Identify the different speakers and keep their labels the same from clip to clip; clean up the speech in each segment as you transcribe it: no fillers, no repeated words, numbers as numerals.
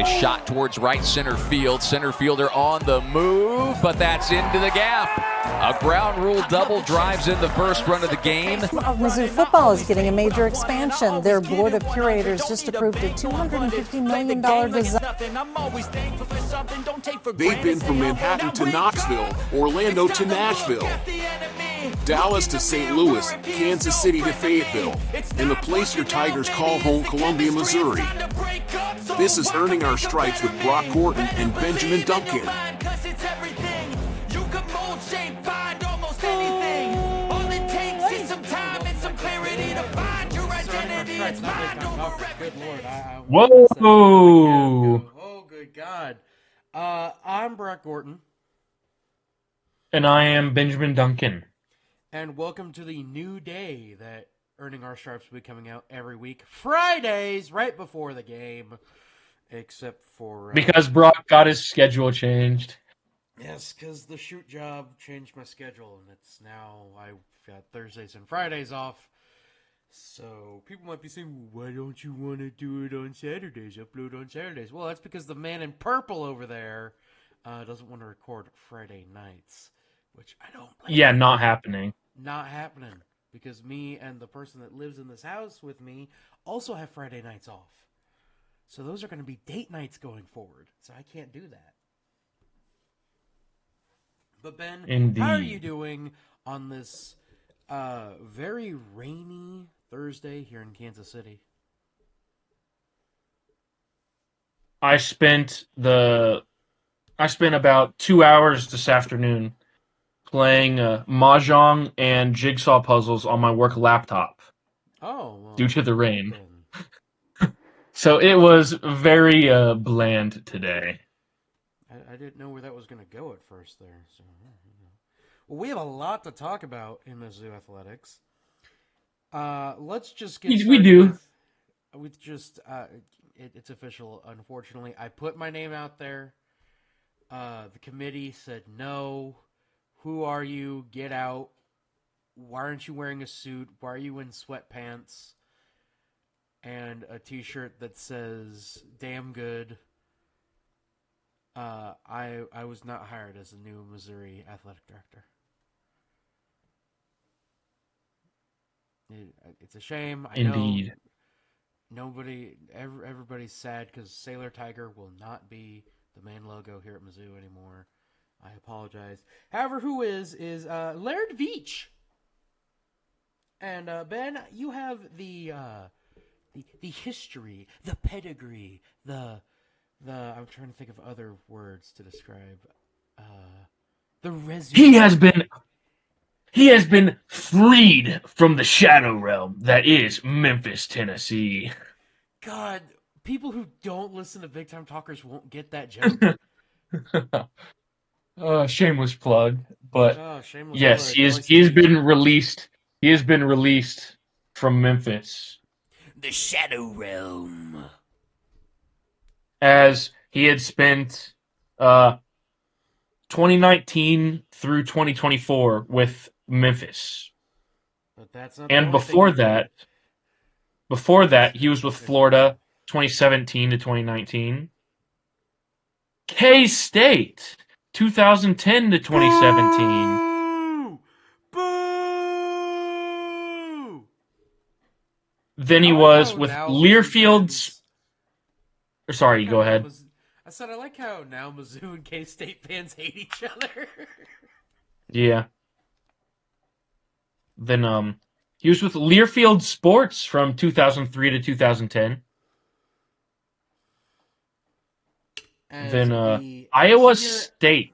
Speaker 1: a shot towards right center field. Center fielder on the move, but that's into the gap. A ground rule double drives in the first run of the game.
Speaker 2: Mizzou football is getting a major expansion. Their board of curators just approved a $250 million design.
Speaker 3: They've been from Manhattan to Knoxville, Orlando to Nashville, Dallas to St. Louis, Kansas City to Fayetteville, and the place your Tigers call home, Columbia, Missouri. This is Earning Our Stripes with Brock Gordon and Benjamin Duncan.
Speaker 4: Whoa!
Speaker 5: Oh, good God. I'm Brock Gordon.
Speaker 4: And I am Benjamin Duncan.
Speaker 5: And welcome to the new day that Earning Our Stripes will be coming out every week. Fridays, right before the game. Except for...
Speaker 4: because Brock got his schedule changed.
Speaker 5: Yes, because the shoot job changed my schedule, and it's now I've got Thursdays and Fridays off. So people might be saying, why don't you want to do it on Saturdays, upload on Saturdays? Well, that's because the man in purple over there doesn't want to record Friday nights, which I don't blame
Speaker 4: Yeah,
Speaker 5: him.
Speaker 4: not happening.
Speaker 5: Not happening, because me and the person that lives in this house with me also have Friday nights off. So those are going to be date nights going forward, so I can't do that. But Ben,
Speaker 4: Indeed.
Speaker 5: How are you doing on this very rainy Thursday here in Kansas City?
Speaker 4: I spent about 2 hours this afternoon playing mahjong and jigsaw puzzles on my work laptop.
Speaker 5: Oh, well,
Speaker 4: due to the rain.
Speaker 5: Ben.
Speaker 4: So it was very bland today.
Speaker 5: I didn't know where that was going to go at first there. So, well, we have a lot to talk about in Mizzou athletics. Let's just get started.
Speaker 4: We do.
Speaker 5: With just it's official. Unfortunately, I put my name out there. The committee said no. Who are you? Get out. Why aren't you wearing a suit? Why are you in sweatpants and a T-shirt that says "Damn good"? I was not hired as the new Missouri athletic director. It's a shame. I
Speaker 4: Indeed.
Speaker 5: know everybody's sad because Sailor Tiger will not be the main logo here at Mizzou anymore. I apologize. However, who is Laird Veach. And Ben, you have the history, the pedigree, the I'm trying to think of other words to describe the resume.
Speaker 4: He has been freed from the shadow realm that is Memphis, Tennessee.
Speaker 5: God, people who don't listen to Big Time Talkers won't get that joke.
Speaker 4: Shameless plug, but
Speaker 5: shameless
Speaker 4: yes,
Speaker 5: plug.
Speaker 4: he has been released. He has been released from Memphis.
Speaker 5: The Shadow Realm.
Speaker 4: As he had spent 2019 through 2024 with Memphis.
Speaker 5: But that's not
Speaker 4: And before that, he was with Florida 2017 to 2019. K-State 2010 to 2017.
Speaker 5: Boo!
Speaker 4: Then he was with Learfield's. Sorry, go ahead.
Speaker 5: I said I like how now Mizzou and K-State fans hate each other.
Speaker 4: Yeah. Then he was with Learfield Sports from 2003 to 2010. Then Iowa State.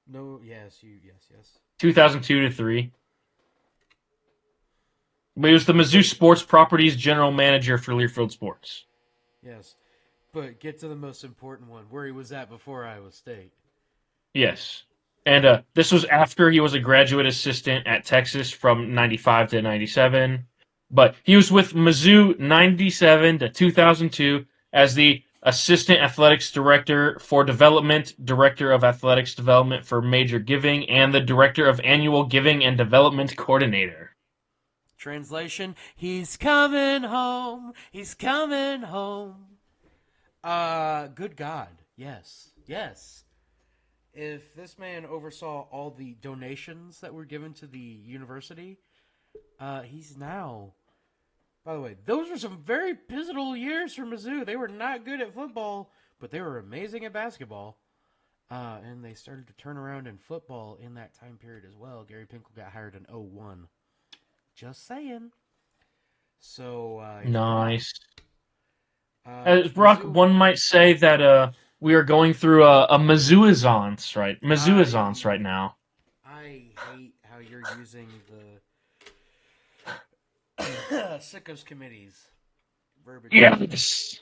Speaker 5: No, yes.
Speaker 4: 2002 to 3. But he was the Mizzou Sports Properties General Manager for Learfield Sports.
Speaker 5: Yes. But get to the most important one, where he was at before Iowa State.
Speaker 4: Yes. And this was after he was a graduate assistant at Texas from 95 to 97. But he was with Mizzou 97 to 2002 as the Assistant Athletics Director for Development, Director of Athletics Development for Major Giving, and the Director of Annual Giving and Development Coordinator.
Speaker 5: Translation, he's coming home. He's coming home. Good God. Yes. Yes. If this man oversaw all the donations that were given to the university, he's now... By the way, those were some very pivotal years for Mizzou. They were not good at football, but they were amazing at basketball. And they started to turn around in football in that time period as well. Gary Pinkel got hired in 2001. Just saying. So,
Speaker 4: Nice. Brock,
Speaker 5: Mizzou,
Speaker 4: one might say that we are going through a Mizzouissance right now.
Speaker 5: I hate how you're using the Sickos Committee's verbiage.
Speaker 4: Yes.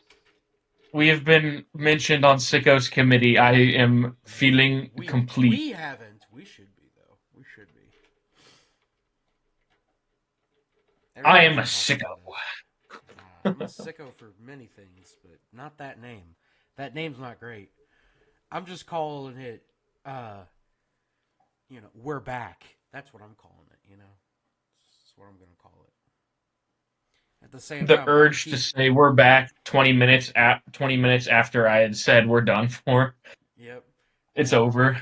Speaker 4: We have been mentioned on Sickos Committee. I am feeling complete.
Speaker 5: We haven't. We should be, though. We should be.
Speaker 4: I am a
Speaker 5: Everybody's talking
Speaker 4: sicko.
Speaker 5: about it. I'm a sicko for many things, but not that name. That name's not great. I'm just calling it, we're back. That's what I'm calling it, That's what I'm going to call it. At the same
Speaker 4: The
Speaker 5: time,
Speaker 4: urge to say we're back 20 minutes after I had said we're done for.
Speaker 5: Yep.
Speaker 4: It's over.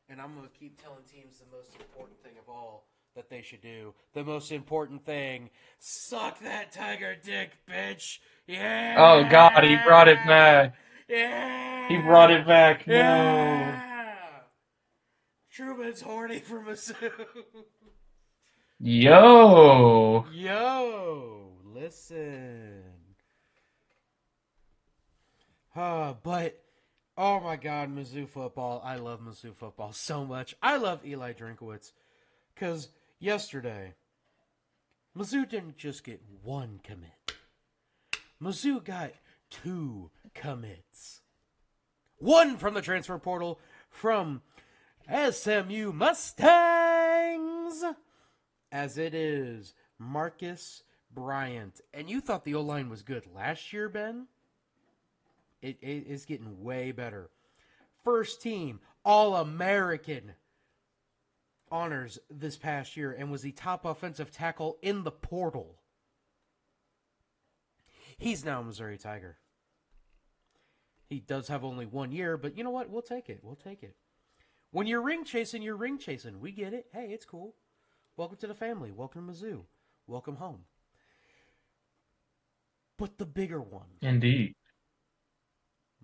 Speaker 5: And I'm going to keep telling teams the most important thing of all that they should do. The most important thing, suck that tiger dick, bitch. Yeah.
Speaker 4: Oh God, he brought it back.
Speaker 5: Yeah.
Speaker 4: He brought it back. No.
Speaker 5: Yeah. Truman's horny for Mizzou.
Speaker 4: Yo.
Speaker 5: Listen. But, oh my God, Mizzou football. I love Mizzou football so much. I love Eli Drinkwitz. Because yesterday, Mizzou didn't just get one commit. Mizzou got 2 commits. One from the transfer portal from SMU Mustangs, as it is Marcus Bryant. And you thought the O-line was good last year, Ben? It is getting way better. First team All-American honors this past year and was the top offensive tackle in the portal. He's now a Missouri Tiger. He does have only 1 year, but you know what? We'll take it. When you're ring chasing, you're ring chasing. We get it. Hey, it's cool. Welcome to the family. Welcome to Mizzou. Welcome home. But the bigger one.
Speaker 4: Indeed.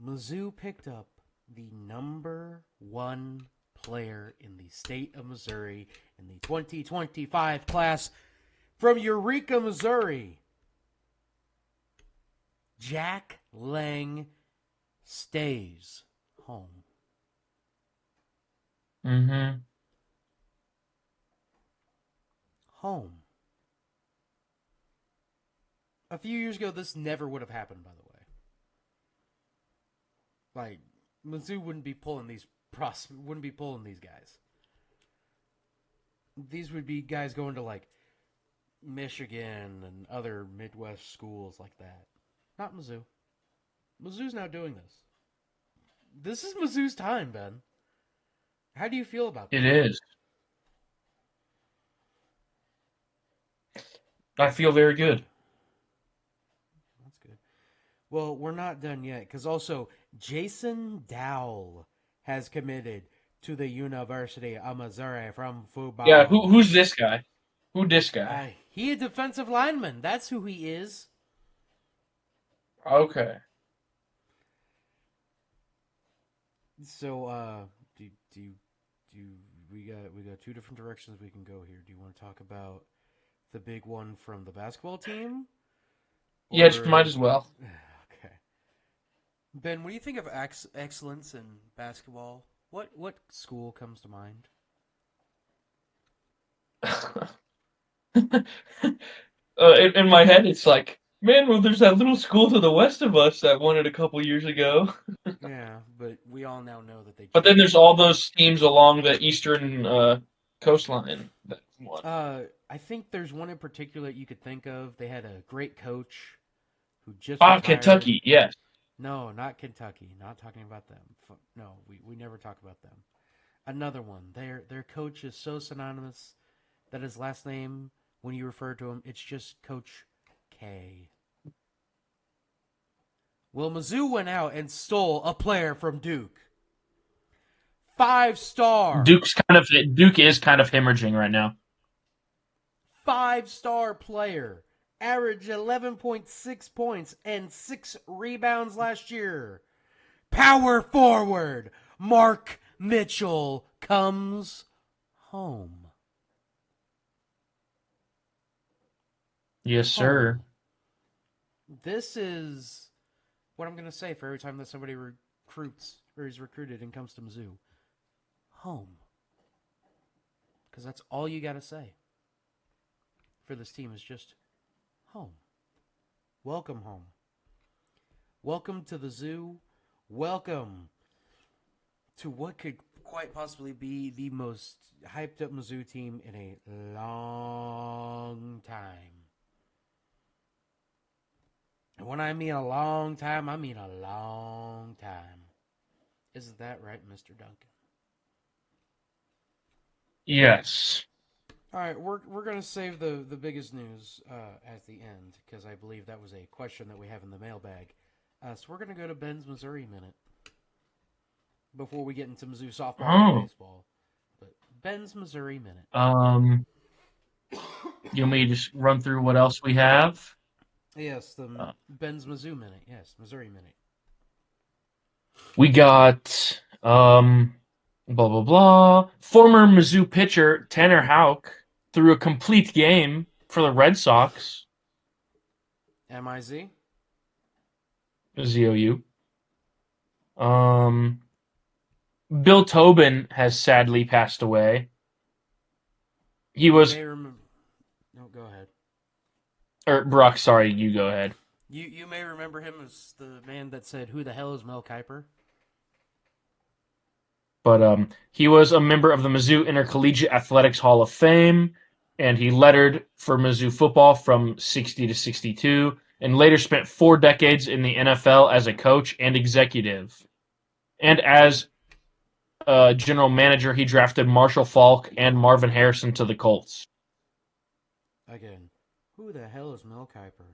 Speaker 5: Mizzou picked up the number 1 player in the state of Missouri in the 2025 class from Eureka, Missouri. Jack Lang stays home.
Speaker 4: Mm-hmm.
Speaker 5: Home. A few years ago, this never would have happened, by the way. Like, Mizzou wouldn't be pulling these guys. These would be guys going to, like, Michigan and other Midwest schools like that. Not Mizzou. Mizzou's now doing this. This is Mizzou's time, Ben. How do you feel about that?
Speaker 4: It is. I feel very good.
Speaker 5: That's good. Well, we're not done yet, because also Jason Dowell has committed to the University of Missouri from football.
Speaker 4: Yeah, who's this guy? Who this guy?
Speaker 5: He a defensive lineman. That's who he is.
Speaker 4: Okay.
Speaker 5: So, we got 2 different directions we can go here. Do you want to talk about the big one from the basketball team?
Speaker 4: Yeah, just might as well.
Speaker 5: Okay. Ben, when you think of excellence in basketball, what school comes to mind?
Speaker 4: In my head, it's like, man, well, there's that little school to the west of us that won it a couple years ago.
Speaker 5: Yeah, but we all now know that they.
Speaker 4: But then there's all those teams along the eastern coastline that won.
Speaker 5: I think there's one in particular you could think of. They had a great coach who just retired.
Speaker 4: Kentucky, yes.
Speaker 5: No, not Kentucky. Not talking about them. No, we never talk about them. Another one. Their coach is so synonymous that his last name, when you refer to him, it's just Coach K. Well, Mizzou went out and stole a player from Duke. 5-star.
Speaker 4: Duke is kind of hemorrhaging right now.
Speaker 5: 5-star player. Averaged 11.6 points and 6 rebounds last year. Power forward. Mark Mitchell comes home.
Speaker 4: Yes, sir.
Speaker 5: This is what I'm going to say for every time that somebody recruits or is recruited and comes to Mizzou. Home. Because that's all you got to say for this team is just home. Welcome home. Welcome to the zoo. Welcome to what could quite possibly be the most hyped up Mizzou team in a long time. And when I mean a long time, I mean a long time. Isn't that right, Mr. Duncan?
Speaker 4: Yes.
Speaker 5: All right, we're going to save the biggest news at the end because I believe that was a question that we have in the mailbag. So we're going to go to Ben's Missouri Minute before we get into Mizzou softball and baseball. But Ben's Missouri Minute.
Speaker 4: You want me to just run through what else we have?
Speaker 5: Yes, the Ben's Mizzou Minute. Yes, Missouri Minute.
Speaker 4: We got blah blah blah. Former Mizzou pitcher Tanner Houck threw a complete game for the Red Sox.
Speaker 5: M-I-Z?
Speaker 4: ZOU. Bill Tobin has sadly passed away. He was...
Speaker 5: No, go ahead.
Speaker 4: Or, Brock, sorry, you go ahead.
Speaker 5: You may remember him as the man that said, "Who the hell is Mel Kiper?"
Speaker 4: But he was a member of the Mizzou Intercollegiate Athletics Hall of Fame, and he lettered for Mizzou football from 60 to 62, and later spent 4 decades in the NFL as a coach and executive. And as general manager, he drafted Marshall Faulk and Marvin Harrison to the Colts.
Speaker 5: Again, who the hell is Mel Kiper?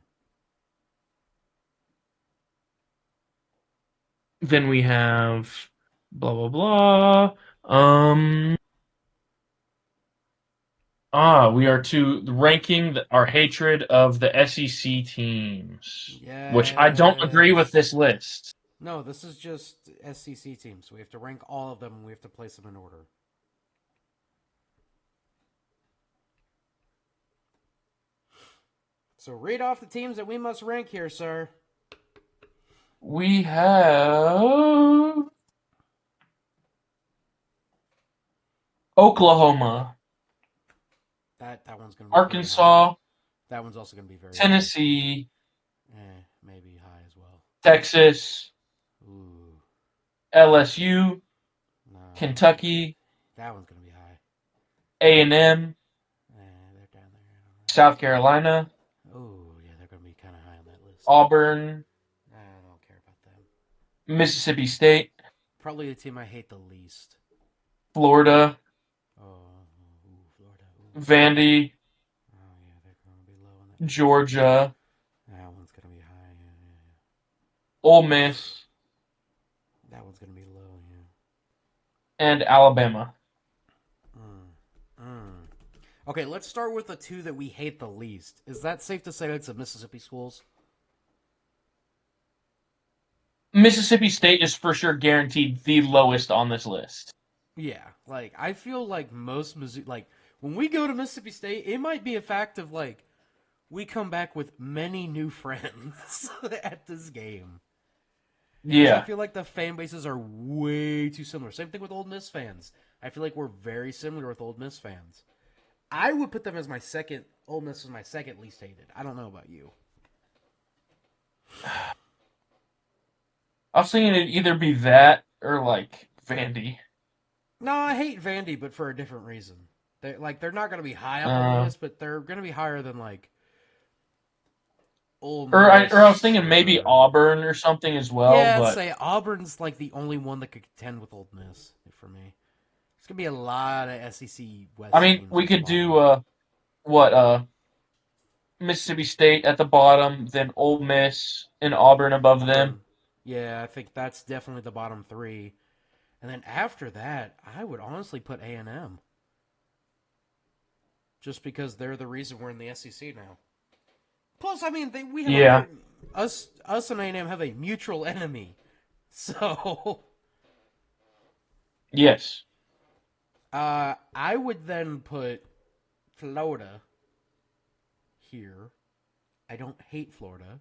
Speaker 4: Then we have blah blah blah. We are ranking our hatred of the SEC teams, which I don't agree with this list.
Speaker 5: No, this is just SEC teams. We have to rank all of them, and we have to place them in order. So read off the teams that we must rank here, sir.
Speaker 4: We have Oklahoma,
Speaker 5: That one's going to be
Speaker 4: Arkansas,
Speaker 5: that one's also going to be very
Speaker 4: Tennessee,
Speaker 5: maybe high as well.
Speaker 4: Texas,
Speaker 5: Ooh,
Speaker 4: LSU,
Speaker 5: no.
Speaker 4: Kentucky,
Speaker 5: That one's going to be high.
Speaker 4: A&M,
Speaker 5: They're down there.
Speaker 4: South Carolina,
Speaker 5: Oh, yeah, they're going to be kind of high on that list.
Speaker 4: Auburn,
Speaker 5: I don't care about them.
Speaker 4: Mississippi State,
Speaker 5: Probably the team I hate the least.
Speaker 4: Florida,
Speaker 5: Florida.
Speaker 4: Vandy,
Speaker 5: Oh, yeah, they're going to be low on that.
Speaker 4: Georgia,
Speaker 5: That one's going to be high. Yeah.
Speaker 4: Ole Miss,
Speaker 5: That one's going to be low, yeah.
Speaker 4: and Alabama.
Speaker 5: Okay, let's start with the 2 that we hate the least. Is that safe to say it's the Mississippi schools?
Speaker 4: Mississippi State is for sure guaranteed the lowest on this list.
Speaker 5: Yeah, like, I feel like most Mizzou, like, when we go to Mississippi State, it might be a fact of, like, we come back with many new friends at this game.
Speaker 4: Yeah.
Speaker 5: I feel like the fan bases are way too similar. Same thing with Ole Miss fans. I feel like we're very similar with Ole Miss fans. I would put them as my second, Ole Miss is my second least hated. I don't know about you.
Speaker 4: I was thinking it'd either be that or, like, Vandy.
Speaker 5: No, I hate Vandy, but for a different reason. They're not going to be high up on the list, but they're going to be higher than, like, Ole Miss.
Speaker 4: Or I was thinking maybe Auburn or something as well.
Speaker 5: Yeah,
Speaker 4: but...
Speaker 5: I'd say Auburn's, like, the only one that could contend with Ole Miss for me. It's going to be a lot of SEC West.
Speaker 4: I mean, we could do, Mississippi State at the bottom, then Ole Miss and Auburn above them.
Speaker 5: Yeah, I think that's definitely the bottom three. And then after that, I would honestly put A&M. Just because they're the reason we're in the SEC now. Plus, I mean, we have
Speaker 4: Yeah.
Speaker 5: us and A&M have a mutual enemy. So,
Speaker 4: Yes.
Speaker 5: I would then put Florida here. I don't hate Florida.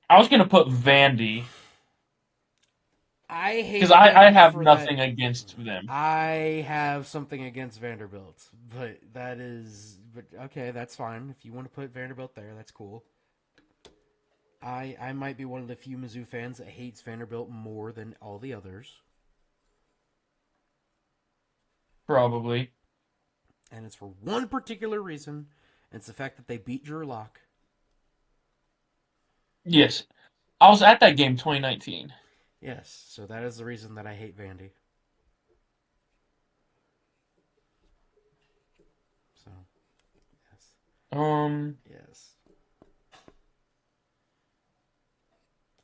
Speaker 4: I was going to put Vandy
Speaker 5: I hate
Speaker 4: because I
Speaker 5: them
Speaker 4: have
Speaker 5: for that.
Speaker 4: nothing against them.
Speaker 5: I have something against Vanderbilt, but okay, that's fine. If you want to put Vanderbilt there, that's cool. I might be one of the few Mizzou fans that hates Vanderbilt more than all the others.
Speaker 4: Probably.
Speaker 5: And it's for one particular reason. And it's the fact that they beat Drew Lock.
Speaker 4: Yes. I was at that game 2019.
Speaker 5: Yes, so that is the reason that I hate Vandy. So, yes. Yes.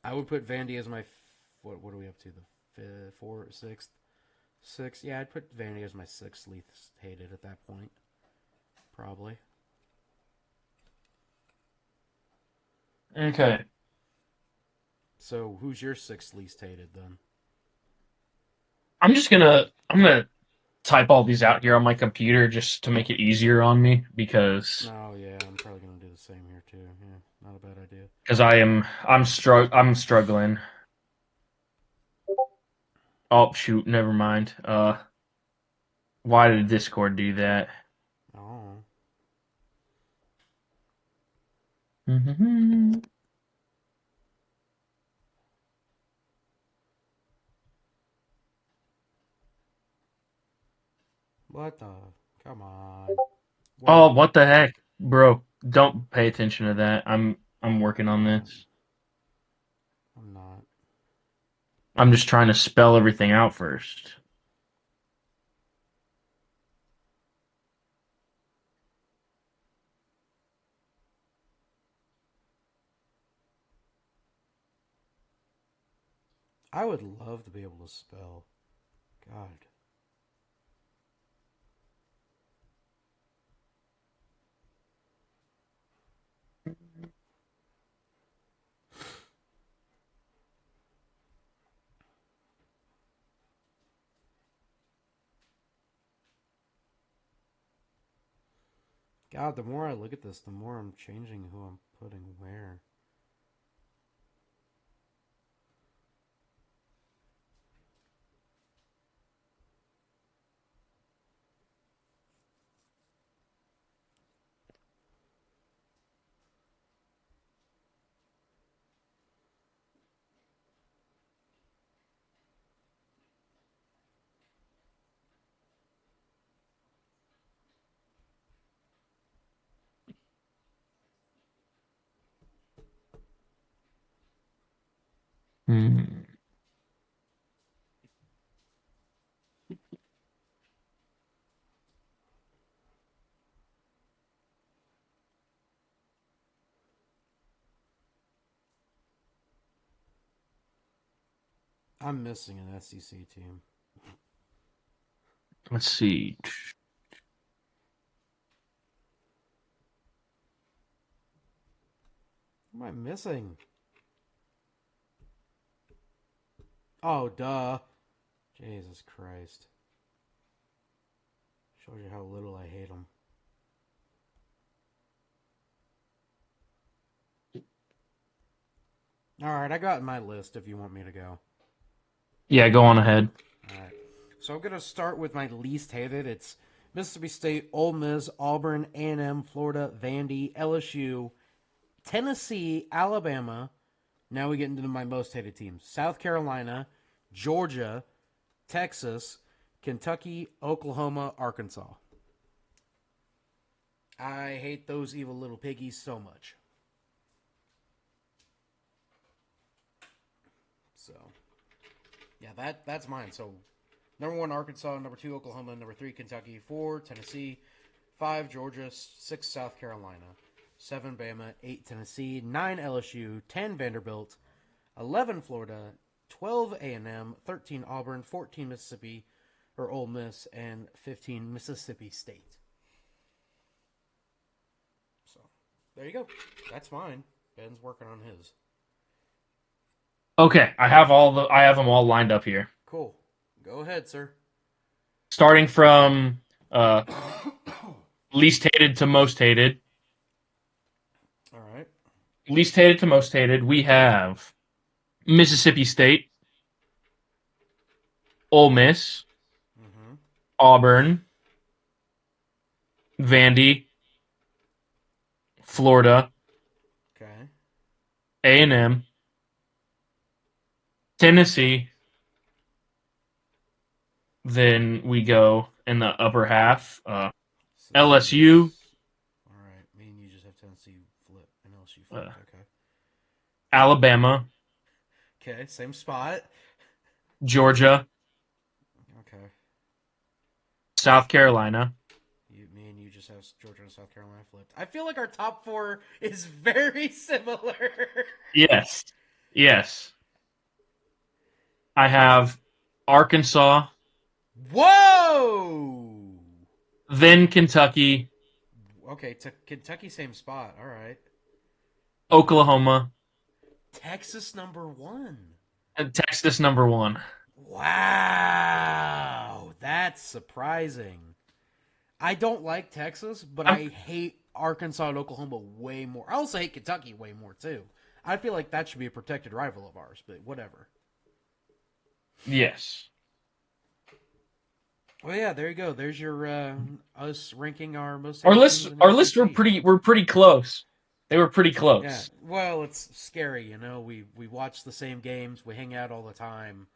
Speaker 5: I would put Vandy as my... What are we up to? The fifth, sixth? Sixth? Yeah, I'd put Vandy as my sixth least hated at that point. Probably.
Speaker 4: Okay.
Speaker 5: So, who's your sixth least hated then?
Speaker 4: I'm gonna type all these out here on my computer just to make it easier on me because
Speaker 5: Oh yeah, I'm probably gonna do the same here too. Yeah, not a bad idea.
Speaker 4: I'm struggling. Oh shoot, never mind. Why did Discord do that?
Speaker 5: Oh. What the? Come on.
Speaker 4: Oh, what the heck, bro? Don't pay attention to that. I'm working on this.
Speaker 5: I'm not.
Speaker 4: I'm just trying to spell everything out first.
Speaker 5: I would love to be able to spell. God. God, the more I look at this, the more I'm changing who I'm putting where.
Speaker 4: Hmm.
Speaker 5: I'm missing an SEC team.
Speaker 4: Let's see.
Speaker 5: What am I missing? Oh, duh. Jesus Christ. Shows you how little I hate them. Alright, I got my list if you want me to go.
Speaker 4: Yeah, go on ahead.
Speaker 5: Alright. So I'm going to start with my least hated. It's Mississippi State, Ole Miss, Auburn, A&M, Florida, Vandy, LSU, Tennessee, Alabama. Now we get into my most hated teams. South Carolina, Georgia, Texas, Kentucky, Oklahoma, Arkansas. I hate those evil little piggies so much. So, yeah, that's mine. So, number 1, Arkansas. Number 2, Oklahoma. Number 3, Kentucky. 4, Tennessee. 5, Georgia. 6, South Carolina. 7, Bama. 8, Tennessee. 9, LSU. 10, Vanderbilt. 11 Florida, 12 A&M, 13 Auburn, 14 Mississippi, or Ole Miss, and 15 Mississippi State. So, there you go. That's mine. Ben's working on his.
Speaker 4: Okay, I have them all lined up here.
Speaker 5: Cool. Go ahead, sir.
Speaker 4: Starting from least hated to most hated.
Speaker 5: All right.
Speaker 4: Least hated to most hated, we have Mississippi State, Ole Miss, Auburn, Vandy, Florida,
Speaker 5: Okay.
Speaker 4: A&M, Tennessee. Then we go in the upper half, LSU.
Speaker 5: All right. Me and you just have Tennessee flip and LSU flip. Okay.
Speaker 4: Alabama,
Speaker 5: Okay. Same spot.
Speaker 4: Georgia,
Speaker 5: Okay.
Speaker 4: South Carolina.
Speaker 5: Me and you just have Georgia and South Carolina flipped. I feel like our top four is very similar.
Speaker 4: Yes. Yes. I have Arkansas,
Speaker 5: Whoa!
Speaker 4: then Kentucky,
Speaker 5: Okay, Kentucky, same spot. All right.
Speaker 4: Oklahoma,
Speaker 5: Texas #1.
Speaker 4: and Texas #1.
Speaker 5: Wow, that's surprising. I don't like Texas, but I hate Arkansas and Oklahoma way more. I also hate Kentucky way more, too. I feel like that should be a protected rival of ours, but whatever.
Speaker 4: Yes.
Speaker 5: Well, yeah, there you go. There's your us ranking our most.
Speaker 4: Our
Speaker 5: hated
Speaker 4: lists
Speaker 5: teams in the
Speaker 4: our lists
Speaker 5: SEC.
Speaker 4: were pretty close. They were pretty
Speaker 5: Yeah.
Speaker 4: close.
Speaker 5: Well, it's scary, you know. We watch the same games. We hang out all the time.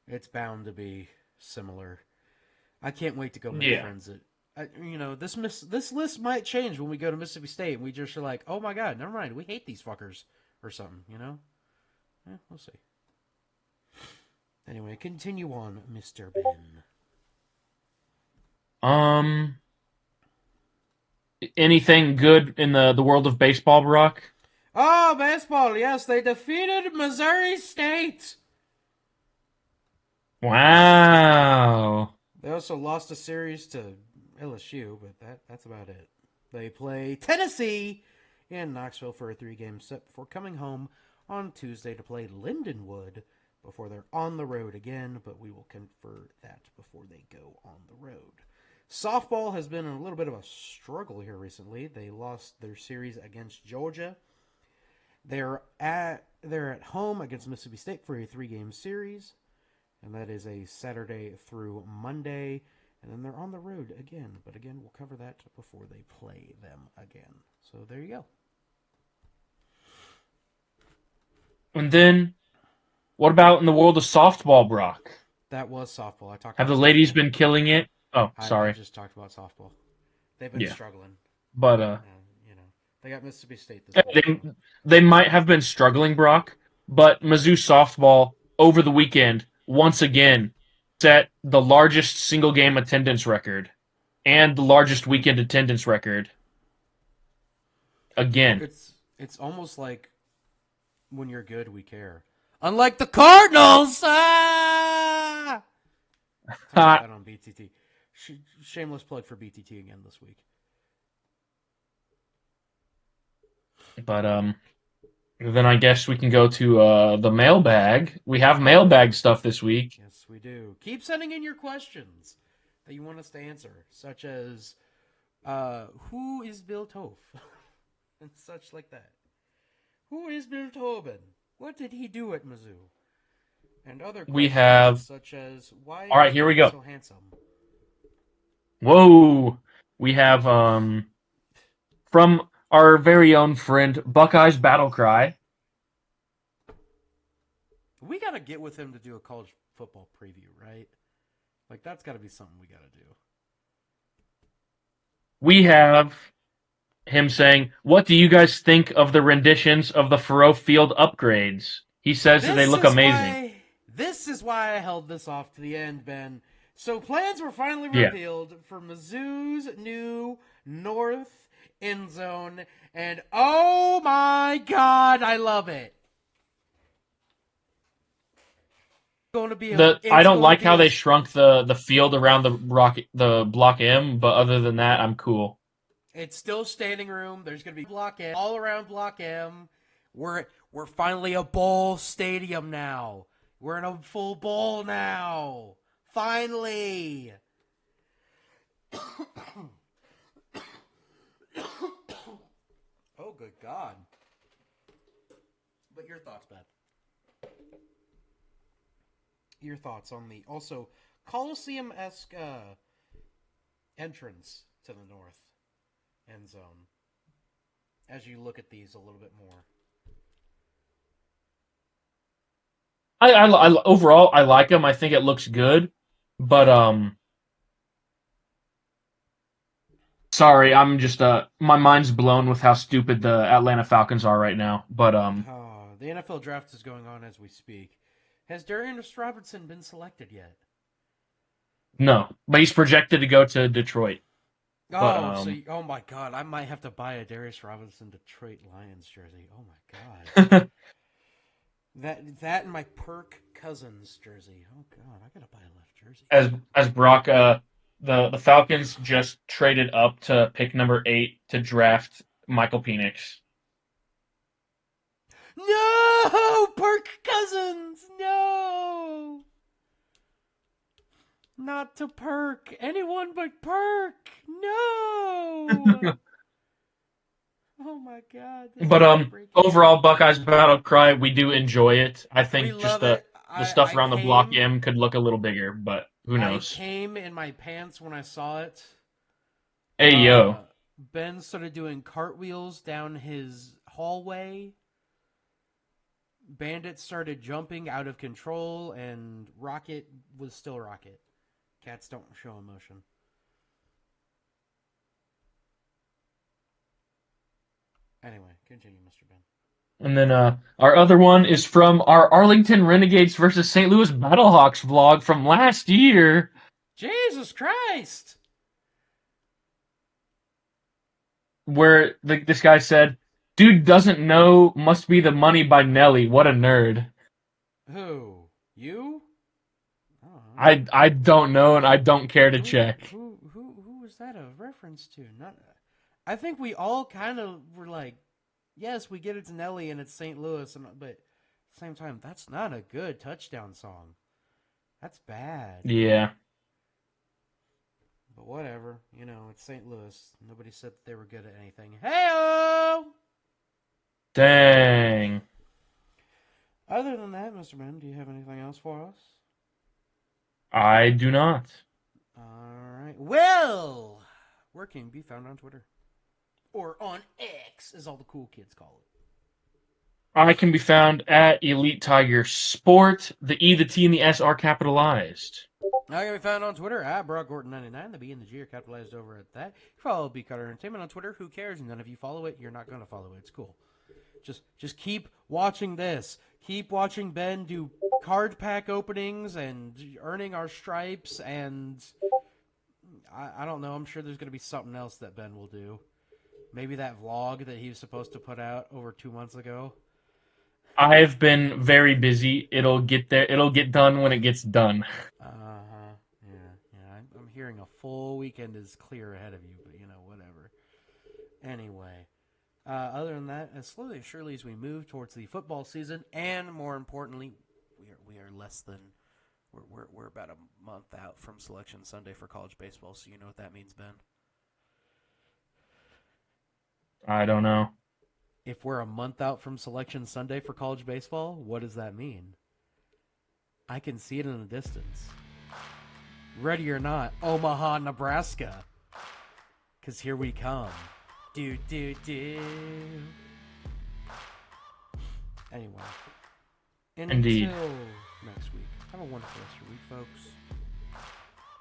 Speaker 5: It's bound to be similar. I can't wait to go make friends at. This list might change when we go to Mississippi State and we just are like, oh my god, never mind, we hate these fuckers or something, you know? We'll see. Anyway, continue on, Mr. Ben.
Speaker 4: Anything good in the world of baseball, Brock?
Speaker 5: Oh, baseball, yes, they defeated Missouri State.
Speaker 4: Wow.
Speaker 5: They also lost a series to LSU, but that's about it. They play Tennessee in Knoxville for a 3-game set before coming home on Tuesday to play Lindenwood before they're on the road again, but we will confer that before they go on the road. Softball has been a little bit of a struggle here recently. They lost their series against Georgia. They're at home against Mississippi State for a 3-game series, and that is a Saturday through Monday. And then they're on the road again. But again, we'll cover that before they play them again. So there you go.
Speaker 4: And then, what about in the world of softball, Brock?
Speaker 5: That was softball. I talked.
Speaker 4: Have the
Speaker 5: about
Speaker 4: ladies
Speaker 5: softball.
Speaker 4: been killing it? Oh, sorry.
Speaker 5: I just talked about softball. They've been struggling.
Speaker 4: But
Speaker 5: they got Mississippi State this week.
Speaker 4: they might have been struggling, Brock. But Mizzou softball over the weekend once again set the largest single game attendance record and the largest weekend attendance record. Again.
Speaker 5: It's almost like when you're good, we care. Unlike the Cardinals! Ah! Talk about that on BTT. Shameless plug for BTT again this week.
Speaker 4: But then I guess we can go to the mailbag. We have mailbag stuff this week.
Speaker 5: Yes, we do. Keep sending in your questions that you want us to answer, such as who is Bill Toth? And such like that. Who is Bill Tobin? What did he do at Mizzou? And other questions
Speaker 4: We have
Speaker 5: such as why
Speaker 4: all right, here we go.
Speaker 5: So handsome?
Speaker 4: Whoa. We have from our very own friend Buckeyes Battle Cry.
Speaker 5: We gotta get with him to do a college football preview, right? Like that's gotta be something we gotta do.
Speaker 4: We have him saying, "What do you guys think of the renditions of the Faroe Field upgrades?" He says that they look amazing.
Speaker 5: This is why I held this off to the end, Ben. So plans were finally revealed for Mizzou's new north end zone, and oh my god, I love it. going to be
Speaker 4: I don't like how they shrunk the field around the block M, but other than that, I'm cool.
Speaker 5: It's still standing room. There's going to be block M all around block M. We're finally a bowl stadium now. We're in a full bowl now. Finally. Oh, good God. But your thoughts, Ben? Your thoughts on the also Coliseum-esque entrance to the north end zone as you look at these a little bit more.
Speaker 4: I overall I like them. I think it looks good, but sorry, I'm just my mind's blown with how stupid the Atlanta Falcons are right now. But
Speaker 5: the NFL draft is going on as we speak. Has Darius Robertson been selected yet?
Speaker 4: no, but he's projected to go to Detroit.
Speaker 5: Oh,
Speaker 4: But,
Speaker 5: oh my God! I might have to buy a Darius Robinson Detroit Lions jersey. Oh my God! that and my Perk Cousins jersey. Oh God, I gotta buy a left jersey.
Speaker 4: as Brock, the Falcons just traded up to pick number 8 to draft Michael Penix.
Speaker 5: No, Perk Cousins, no. Not to Perk. Anyone but Perk. No. Oh my God.
Speaker 4: But overall, Buckeyes Battle Cry, we do enjoy it. I think just the stuff around the block M could look a little bigger, but who knows?
Speaker 5: I came in my pants when I saw it.
Speaker 4: Hey yo.
Speaker 5: Ben started doing cartwheels down his hallway. Bandit started jumping out of control, and Rocket was still Rocket. Cats don't show emotion. Anyway, continue, Mr. Ben.
Speaker 4: And then our other one is from our Arlington Renegades versus St. Louis Battlehawks vlog from last year.
Speaker 5: Jesus Christ!
Speaker 4: Where this guy said, "Dude doesn't know, must be the money by Nelly. What a nerd."
Speaker 5: Who? You?
Speaker 4: I don't know, and I don't care to check.
Speaker 5: Who was that a reference to? I think we all kind of were like, yes, we get it's Nelly and it's St. Louis, but at the same time, that's not a good touchdown song. That's bad.
Speaker 4: Yeah.
Speaker 5: But whatever, it's St. Louis. Nobody said that they were good at anything. Hey-o!
Speaker 4: Dang.
Speaker 5: Other than that, Mr. Ben, do you have anything else for us?
Speaker 4: I do not.
Speaker 5: All right. Well, where can you be found on Twitter? Or on X, as all the cool kids call it.
Speaker 4: I can be found at EliteTigerSport. The E, the T, and the S are capitalized.
Speaker 5: I can be found on Twitter at BrockGorton99. The B and the G are capitalized over at that. You follow B Cutter Entertainment on Twitter. Who cares? None of you follow it. You're not going to follow it. It's cool. Just keep watching this. Keep watching Ben do card pack openings and earning our stripes. And I don't know. I'm sure there's going to be something else that Ben will do. Maybe that vlog that he was supposed to put out over 2 months ago.
Speaker 4: I've been very busy. It'll get there. It'll get done when it gets done.
Speaker 5: Yeah. I'm hearing a full weekend is clear ahead of you, but whatever. Anyway, other than that, as slowly and surely as we move towards the football season, and more importantly, we are less than we're about a month out from Selection Sunday for college baseball. So you know what that means, Ben?
Speaker 4: I don't know.
Speaker 5: If we're a month out from Selection Sunday for college baseball, what does that mean? I can see it in the distance. Ready or not, Omaha, Nebraska. Because here we come. Do. Anyway.
Speaker 4: Indeed.
Speaker 5: Until next week. Have a wonderful rest of your week, folks.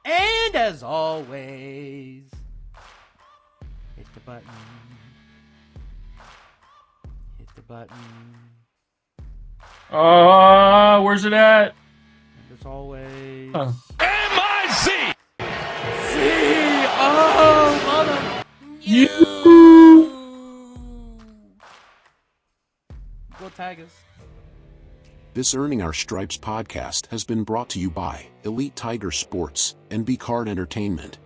Speaker 5: And as always, hit the button. Hit the button.
Speaker 4: Where's it at?
Speaker 5: And as always.
Speaker 1: M-I-C!
Speaker 5: Oh, mother.
Speaker 4: You.
Speaker 5: Go Tigers.
Speaker 3: This Earning Our Stripes podcast has been brought to you by Elite Tiger Sports and B-Card Entertainment.